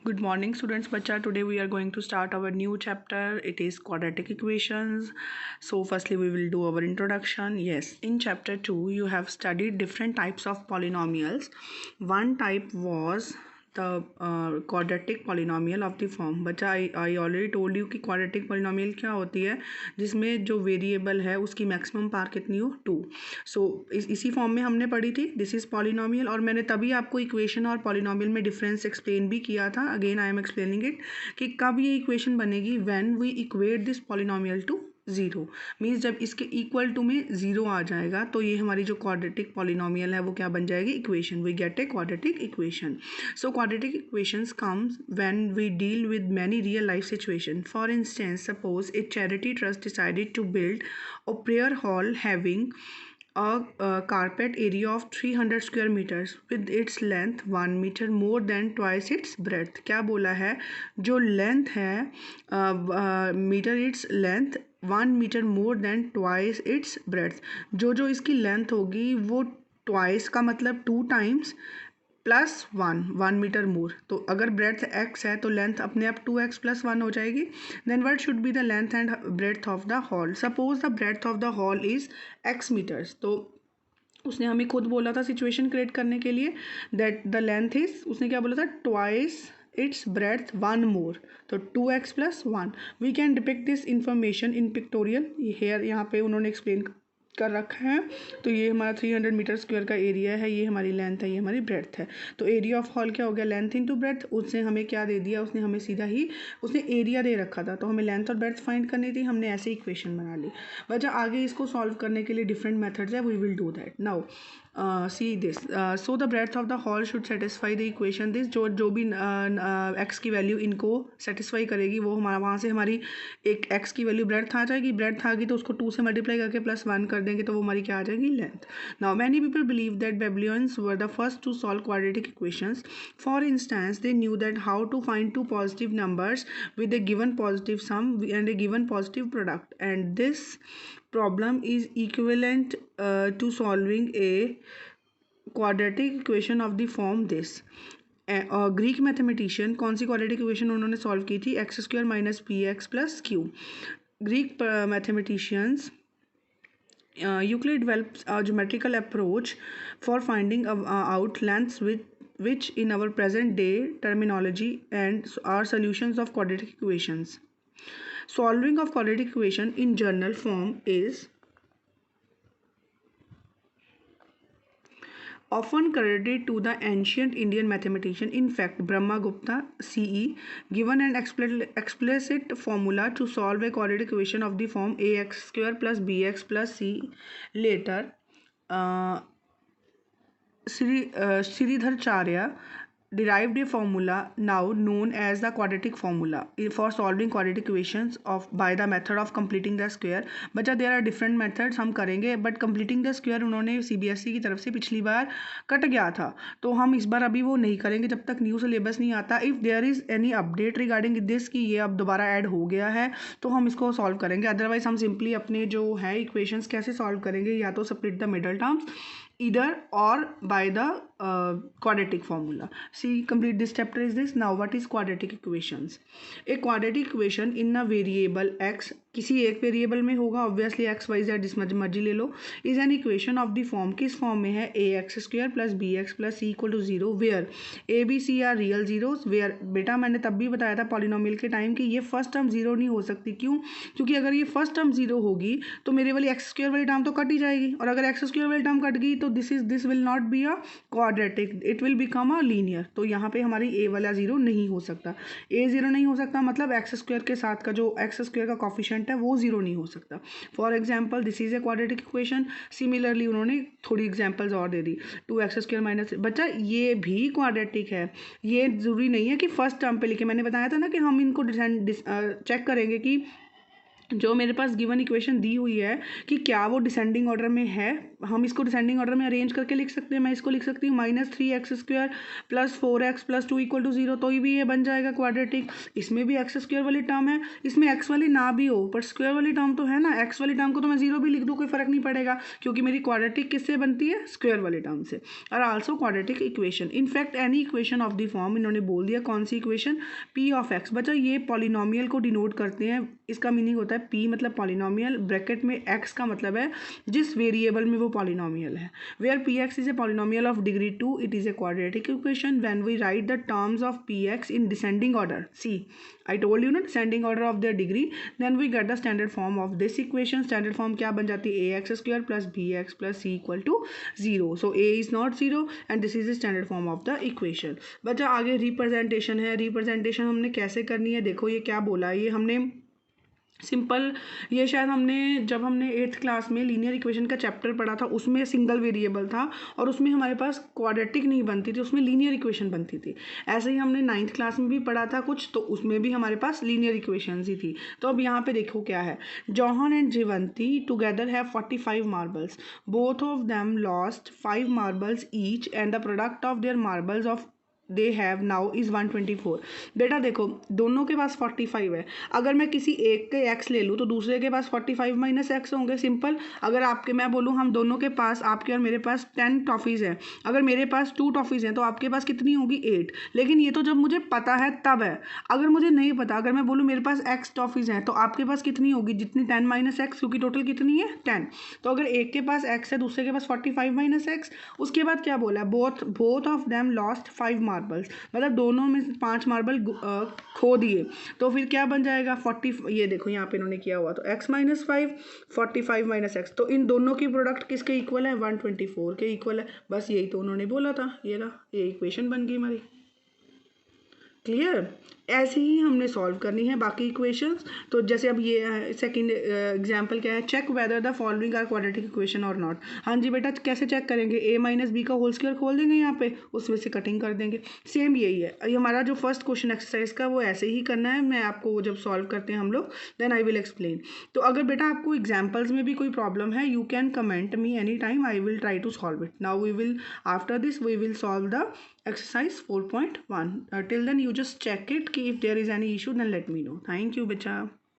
Good morning students. Bacha, today we are going to start our new chapter. It is quadratic equations. So firstly we will do our introduction. Yes, in chapter 2 you have studied different types of polynomials. One type was the quadratic polynomial of the form. बच्चा I already told you कि quadratic polynomial क्या होती है, जिसमें जो variable है उसकी maximum power कितनी हो 2. सो इसी फॉर्म में हमने पढ़ी थी. दिस इज़ पॉलिनोमियल और मैंने तभी आपको इक्वेशन और पॉलिनोमियल में डिफरेंस एक्सप्लेन भी किया था. Again I am explaining it कि कब ये इक्वेशन बनेगी, when we equate this polynomial to zero. Means जब इसके इक्वल टू में ज़ीरो आ जाएगा तो ये हमारी जो क्वाड्रेटिक पॉलिनोमियल है वो क्या बन जाएगी, equation. We get a quadratic equation. So quadratic equations comes when we deal with many real life situation. For instance, suppose a charity trust decided to build a prayer hall having a carpet area of 300 square meters with its length 1 meter more than twice its breadth. क्या बोला है, जो length है metre its length 1 metre more than twice its breadth. जो इसकी length होगी वो twice का मतलब 2 टाइम्स प्लस 1 मीटर मोर. तो अगर ब्रेड्थ x है तो लेंथ अपने आप 2x प्लस 1 हो जाएगी. Then what should be the length and breadth of the hall. Suppose the breadth of the hall is x metres. तो उसने हमें खुद बोला था सिचुएशन क्रिएट करने के लिए दैट द लेंथ इज, उसने क्या बोला था, ट्वाइस इट्स ब्रेड्थ 1 मोर. तो 2x plus 1. We can depict this information in pictorial. Here यहाँ पे उन्होंने एक्सप्लेन कर रखा है. तो ये हमारा 300 मीटर स्क्वायर का एरिया है, ये हमारी लेंथ है, ये हमारी ब्रेड्थ है. तो एरिया ऑफ हॉल क्या हो गया, लेंथ इनटू ब्रेड्थ. उसने हमें क्या दे दिया, उसने हमें सीधा ही उसने एरिया दे रखा था, तो हमें लेंथ और ब्रेड्थ फाइंड करनी थी. हमने ऐसे इक्वेशन बना ली. बच्चा आगे इसको सॉल्व करने के लिए डिफरेंट मेथड्स है, we will do that now. See this. So the breadth of the hall should satisfy the equation this. जो भी एक्स की वैल्यू इनको सेटिस्फाई करेगी वो हमारा वहाँ से हमारी एक एक्स की वैल्यू ब्रेड्थ आ जाएगी. ब्रेड्थ आ गई तो उसको 2 से मल्टीप्लाई करके प्लस 1 कर देंगे तो वो हमारी क्या आ जाएगी, length. Now many people believe that Babylonians were the first to solve quadratic equations. For instance they knew that how to find two positive numbers with a given positive sum and a given positive product, and this problem is equivalent to solving a quadratic equation of the form this. Greek mathematician कौन सी quadratic equation उन्होंने solve की थी, x square minus P x plus Q. Greek mathematicians Euclid develops a geometrical approach for finding out lengths which in our present day terminology and are solutions of quadratic equations. Solving of quadratic equation in general form is often credited to the ancient Indian mathematician. In fact, Brahmagupta CE given an explicit formula to solve a quadratic equation of the form ax square plus bx plus c. Later, Sridharacharya derived a formula now known as the quadratic formula for solving quadratic equations of by the method of completing the square. बच्चा there are different methods हम करेंगे, but completing the square उन्होंने CBSE की तरफ से पिछली बार cut गया था, तो हम इस बार अभी वो नहीं करेंगे जब तक न्यू सिलेबस नहीं आता. If there is any update regarding this कि ये अब दोबारा ऐड हो गया है तो हम इसको सॉल्व करेंगे. अदरवाइज हम सिंपली अपने जो है इक्वेशंस कैसे सॉल्व करेंगे, या तो split the middle terms either or by the quadratic formula. See, complete this chapter is this. Now what is quadratic equations. A quadratic equation in a variable x, किसी एक variable में होगा obviously, x Y Z जिस मर्जी ले लो, is an equation of the form, किस form में है, A X square plus B X plus C equal to zero, where A B C are real zeros. Where बेटा मैंने तब भी बताया था पॉलिनोमियल के टाइम कि ये फर्स्ट टर्म जीरो नहीं हो सकती. क्यों, क्योंकि अगर ये फर्स्ट टर्म जीरो होगी तो मेरे वाली एक्स स्क्वायर वाली टर्म तो कट ही जाएगी, और अगर एक्स स्क्वायर वाली टर्म कट गई तो this will not be a quadratic, it will become a linear. तो यहाँ पे हमारी ए वाला जीरो नहीं हो सकता. ए जीरो नहीं हो सकता मतलब एक्स स्क्वायर के साथ का जो एक्स स्क्वायर का कॉफिशिएंट है वो जीरो नहीं हो सकता. For example this is a quadratic equation. Similarly उन्होंने थोड़ी एग्जाम्पल्स और दे दी. 2x स्क्वायर माइनस, बच्चा ये भी क्वाड्रेटिक है, ये जरूरी नहीं है कि फर्स्ट टर्म पे लिखे. मैंने बताया था ना कि हम इनको चेक करेंगे कि जो मेरे पास गिवन इक्वेशन दी हुई है कि क्या वो डिसेंडिंग ऑर्डर में है, हम इसको डिसेंडिंग ऑर्डर में अरेंज करके लिख सकते हैं। मैं इसको लिख सकती हूँ -3x² + 4x + 2 = 0, तो भी ये बन जाएगा क्वाड्रेटिक। इसमें भी x² वाली टर्म है, इसमें x वाली ना भी हो पर स्क्वायर वाली टर्म तो है ना, x वाली टर्म को तो मैं 0 भी लिख दूँ कोई फर्क नहीं पड़ेगा, क्योंकि मेरी क्वाड्रेटिक किससे बनती है, स्क्वायर वाली टर्म से। और also quadratic equation, in fact any equation of the form, इन्होंने बोल दिया कौन सी इक्वेशन, p(x). बच्चा ये पॉलिनोमियल को डिनोट करते हैं, इसका मीनिंग होता है p मतलब पॉलिनोमियल, ब्रैकेट में x का मतलब है जिस वेरिएबल में वो पॉलिनोमियल है। Where px is a polynomial of degree 2, it is a quadratic equation when we write the terms of px in descending order. See I told you ना, descending order of their degree, then we get the standard form of this equation. Standard form क्या बन जाती है, ax² + bx + c = 0। So a is not 0 and this is the standard form of the equation. बच्चा आगे representation है, representation हमने कैसे करनी है, देखो ये क्या बोला है, ये हमने सिंपल, ये शायद हमने जब हमने 8th क्लास में लीनियर इक्वेशन का चैप्टर पढ़ा था उसमें सिंगल वेरिएबल था और उसमें हमारे पास क्वाड्रेटिक नहीं बनती थी, उसमें लीनियर इक्वेशन बनती थी। ऐसे ही हमने 9th क्लास में भी पढ़ा था कुछ, तो उसमें भी हमारे पास लीनियर इक्वेशंस ही थी। तो अब यहाँ पे देखो क्या है, John and Jeevanti together have 45 marbles, both of them lost 5 marbles each and the product of their marbles of they have now is 124। बेटा देखो दोनों के पास 45 है, अगर मैं किसी एक के x ले लूँ तो दूसरे के पास 45 - x होंगे, सिंपल। अगर आपके मैं बोलूँ हम दोनों के पास, आपके और मेरे पास 10 टॉफ़ीज़ हैं, अगर मेरे पास 2 टॉफ़ीज़ हैं तो आपके पास कितनी होगी, 8। लेकिन ये तो जब मुझे पता है तब है, अगर मुझे नहीं पता, अगर मैं बोलूँ मेरे पास x टॉफ़ीज़ हैं तो आपके पास कितनी होगी, जितनी 10 - x, क्योंकि टोटल कितनी है 10। तो अगर एक के पास x है दूसरे के पास 45 - x, उसके बाद क्या बोला है, both of them lost 5 marbles, मतलब दोनों में से 5 मार्बल खो दिए। तो फिर क्या बन जाएगा 40, ये देखो यहाँ पे इन्होंने किया हुआ, तो x - 5 45 - x, तो इन दोनों की प्रोडक्ट किसके इक्वल है, 124 के इक्वल है। बस यही तो उन्होंने बोला था, ये रहा, ये इक्वेशन बन गई हमारी। क्लियर, ऐसे ही हमने सॉल्व करनी है बाकी इक्वेशंस। तो जैसे अब ये सेकंड एग्जांपल क्या है, check whether the following are quadratic equation और नॉट। हाँ जी बेटा, कैसे चेक करेंगे, a - b का होल स्क्वायर खोल देंगे यहाँ पे, उसमें से कटिंग कर देंगे। सेम यही है, ये हमारा जो फर्स्ट क्वेश्चन एक्सरसाइज का वो ऐसे ही करना है, मैं आपको जब सॉल्व करते हैं हम लोग देन आई विल एक्सप्लेन। तो अगर बेटा आपको एग्जाम्पल्स में भी कोई प्रॉब्लम है, you can comment me any time, I will try to solve it. Now we will, after this we will solve the exercise 4.1. Till then you just check it, if there is any issue then let me know. Thank you, bacha.